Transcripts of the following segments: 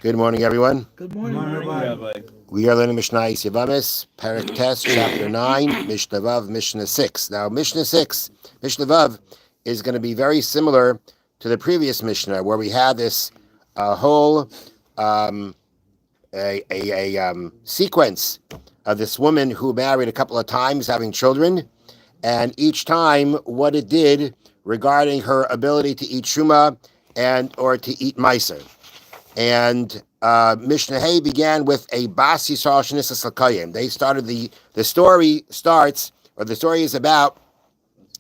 Good morning, everyone. Good morning, Rabbi. We are learning Mishna Yevamos, Parak Test, Chapter 9, Mishna Vav, Mishna 6. Now, Mishna 6, Mishna Vav, is going to be very similar to the previous Mishnah, where we had this whole sequence of this woman who married a couple of times, having children, and each time what it did regarding her ability to eat Shuma and or to eat Meiser. And Mishnah Hay began with a Bas Yisrael Shenisas L'Kayim. They started the story starts, or the story is about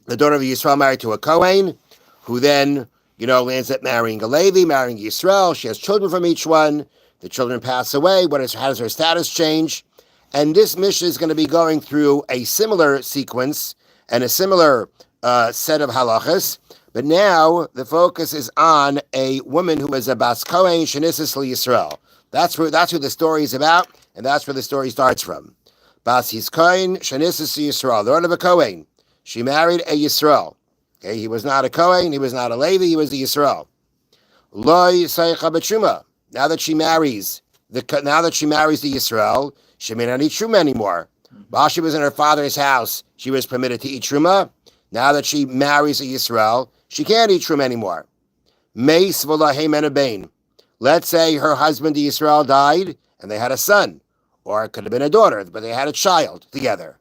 the daughter of Yisrael married to a Kohen, who then, ends up marrying a Levi, marrying Yisrael. She has children from each one. The children pass away. How does her status change? And this Mishnah is going to be going through a similar sequence and a similar set of halachas. But now the focus is on a woman who is a Bas Kohen Shenisas Yisrael. That's who the story is about, and that's where the story starts from. Bas Kohen Shenisas Yisrael, the daughter of a Kohen. She married a Yisrael. Okay, he was not a Kohen, he was not a Levi, he was the Yisrael. Lo Yisaycha B'Truma. Now that she marries the Yisrael, she may not eat Truma anymore. While she was in her father's house, she was permitted to eat Truma. Now that she marries a Yisrael, she can't eat Truma anymore. Meis v'lahem en bain. Let's say her husband, the Yisrael, died, and they had a son, or it could have been a daughter, but they had a child together.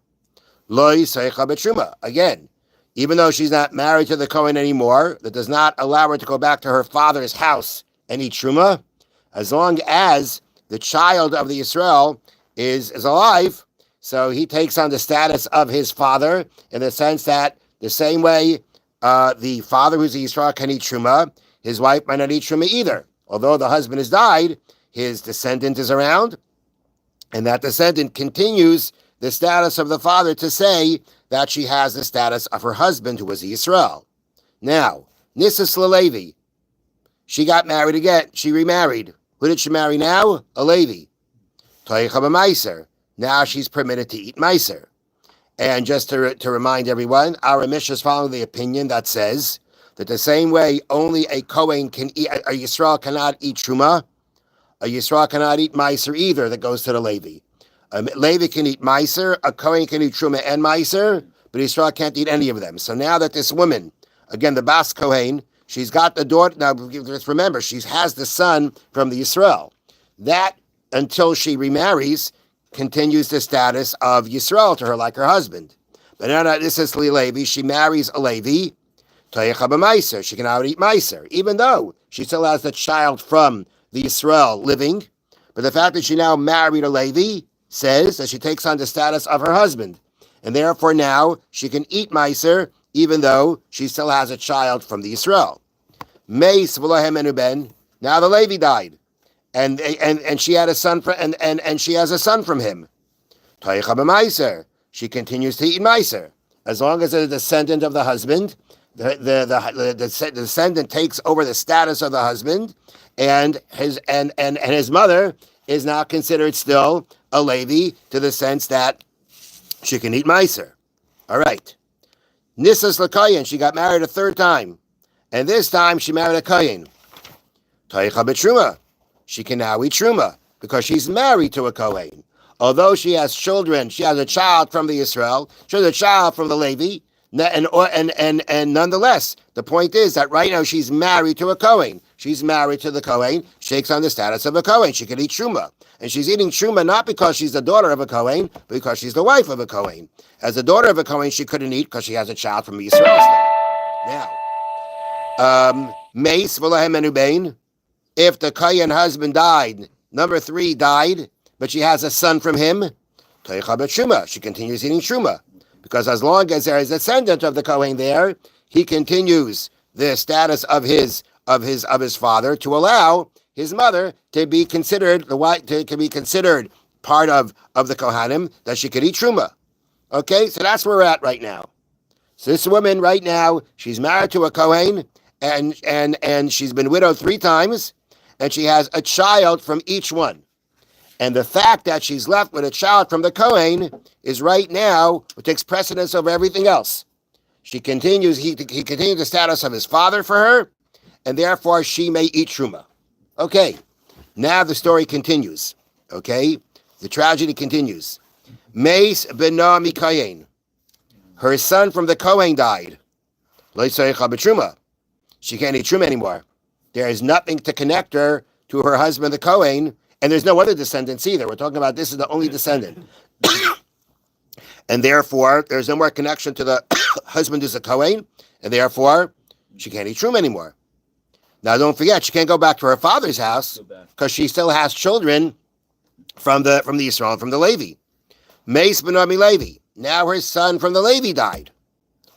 Lo yisaycha b'truma. Again, even though she's not married to the Kohen anymore, that does not allow her to go back to her father's house and eat Truma, as long as the child of the Yisrael is alive. So he takes on the status of his father in the sense that the same way the father who's a Yisrael can eat Truma, his wife might not eat Truma either. Although the husband has died, his descendant is around, and that descendant continues the status of the father to say that she has the status of her husband who was a Yisrael. Now, Nisas Levi, she got married again. She remarried. Who did she marry now? A Levi. Toicha b'meiser. Now she's permitted to eat Meiser. And just to remind everyone, our Mishnah is following the opinion that says that the same way only a Kohen can eat, a Yisrael cannot eat Truma, a Yisrael cannot eat Meiser either, that goes to the Levi. A Levi can eat Meiser, a Kohen can eat Truma and Meiser, but Yisrael can't eat any of them. So now that this woman, again, the Bas Kohen, she's got the daughter, now just remember, she has the son from the Yisrael. That, until she remarries, continues the status of Yisrael to her like her husband. But now that this is Levi, she marries a Levi, Toyecha b'meiser, she can now eat Meiser, even though she still has the child from the Yisrael living. But the fact that she now married a Levi says that she takes on the status of her husband. And therefore now she can eat Meiser, even though she still has a child from the Yisrael. Meis v'lohem enu ben, now the Levi died. And she had a son and she has a son from him. Toicha b'meiser, she continues to eat Meiser. As long as the descendant of the husband, the descendant takes over the status of the husband, and his mother is now considered still a Levi to the sense that she can eat Meiser. All right. Nisas l'Kohen, she got married a third time. And this time she married a Kohen. Toicha b'truma. She can now eat Truma because she's married to a Kohen. Although she has children, she has a child from the Yisrael, she has a child from the Levi, and nonetheless, the point is that right now she's married to a Kohen. She's married to the Kohen, she takes on the status of a Kohen. She can eat Truma. And she's eating Truma not because she's the daughter of a Kohen, but because she's the wife of a Kohen. As the daughter of a Kohen, she couldn't eat because she has a child from the Yisrael. Now, Meis v'lahem enu bein. If the Kohen husband died, number 3 died, but she has a son from him, Toicha b'truma, she continues eating Truma. Because as long as there is a descendant of the Kohen there, he continues the status of his father to allow his mother to be considered part of the Kohanim, that she could eat Truma. Okay, so that's where we're at right now. So this woman right now, she's married to a Kohen, and she's been widowed 3 times. And she has a child from each one. And the fact that she's left with a child from the Kohen is right now what takes precedence over everything else. He continues the status of his father for her, and therefore she may eat Truma. Okay, Now the story continues. Okay? The tragedy continues. Meis beno mikayin. Her son from the Kohen died. Lo yisoicha b'truma. She can't eat truma anymore. There is nothing to connect her to her husband, the Kohen, and there's no other descendants either. We're talking about this is the only descendant. And therefore, there's no more connection to the husband who's a Kohen, and therefore, she can't eat truma anymore. Now, don't forget, she can't go back to her father's house because she still has children from the Israel, from the Levi. Meis b'no Levi. Now her son from the Levi died.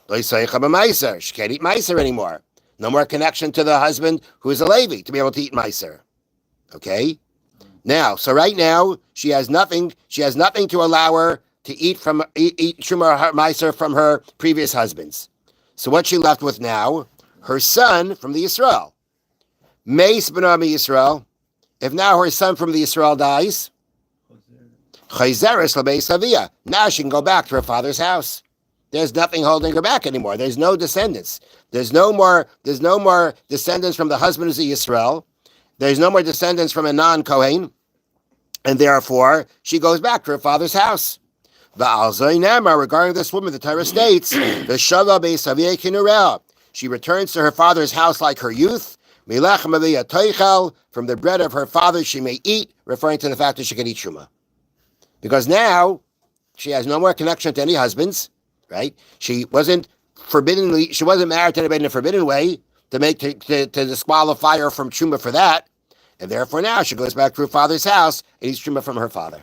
Lo yisoicha b'maiser. She can't eat maiser anymore. No more connection to the husband who is a Levi to be able to eat maiser. Okay? Now, so right now, she has nothing to allow her to eat truma or maiser from her previous husbands. So what's she left with now? Her son from the Israel. Meis b'no Yisrael. If now her son from the Israel dies, chayzeres l'beis aviyah. Now she can go back to her father's house. There's nothing holding her back anymore. There's no descendants. There's no more descendants from the husband who's a Yisrael. There's no more descendants from a non-Kohen. And therefore, she goes back to her father's house. Regarding this woman, the Torah states, she returns to her father's house like her youth. From the bread of her father she may eat, referring to the fact that she can eat truma. Because now she has no more connection to any husbands, right? She wasn't married to anybody in a forbidden way to disqualify her from truma for that. And therefore now she goes back to her father's house and eats truma from her father.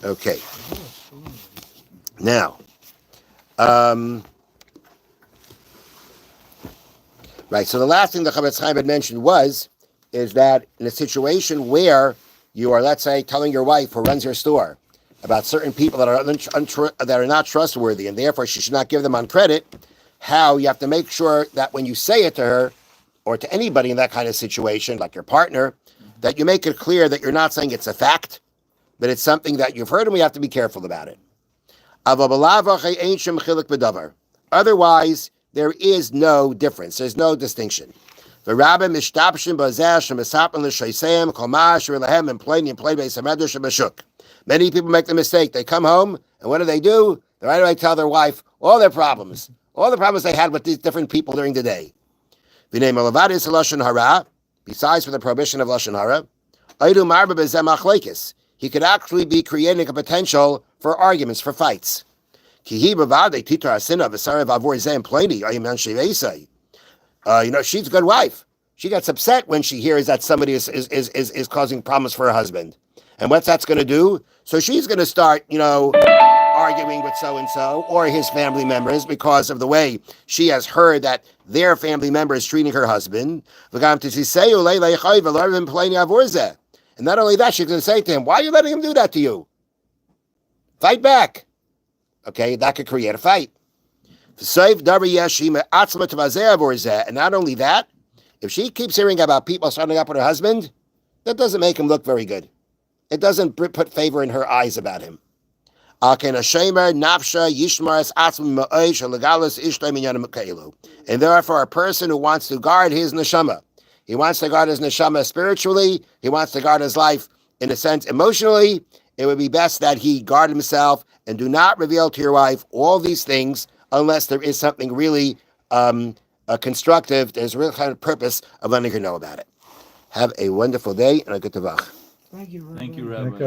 Okay. Now, right, so the last thing the Chofetz Chaim had mentioned is that in a situation where you are, let's say, telling your wife who runs your store about certain people that are not trustworthy, and therefore she should not give them on credit, how you have to make sure that when you say it to her, or to anybody in that kind of situation, like your partner, that you make it clear that you're not saying it's a fact, but it's something that you've heard, and we have to be careful about it. Otherwise, there is no difference. There's no distinction. Many people make the mistake. They come home, and what do? They right away tell their wife all the problems they had with these different people during the day. Besides for the prohibition of Lashon Hara, he could actually be creating a potential for arguments, for fights. She's a good wife. She gets upset when she hears that somebody is causing problems for her husband. And what's that's going to do? So she's going to start, arguing with so-and-so or his family members because of the way she has heard that their family member is treating her husband. And not only that, she's going to say to him, why are you letting him do that to you? Fight back. Okay, that could create a fight. And not only that, if she keeps hearing about people starting up with her husband, that doesn't make him look very good. It doesn't put favor in her eyes about him. And therefore, a person who wants to guard his neshama, he wants to guard his neshama spiritually, he wants to guard his life, in a sense, emotionally, it would be best that he guard himself and do not reveal to your wife all these things unless there is something really constructive, there's a real kind of purpose of letting her know about it. Have a wonderful day and a good tavach. Thank you, Rabbi.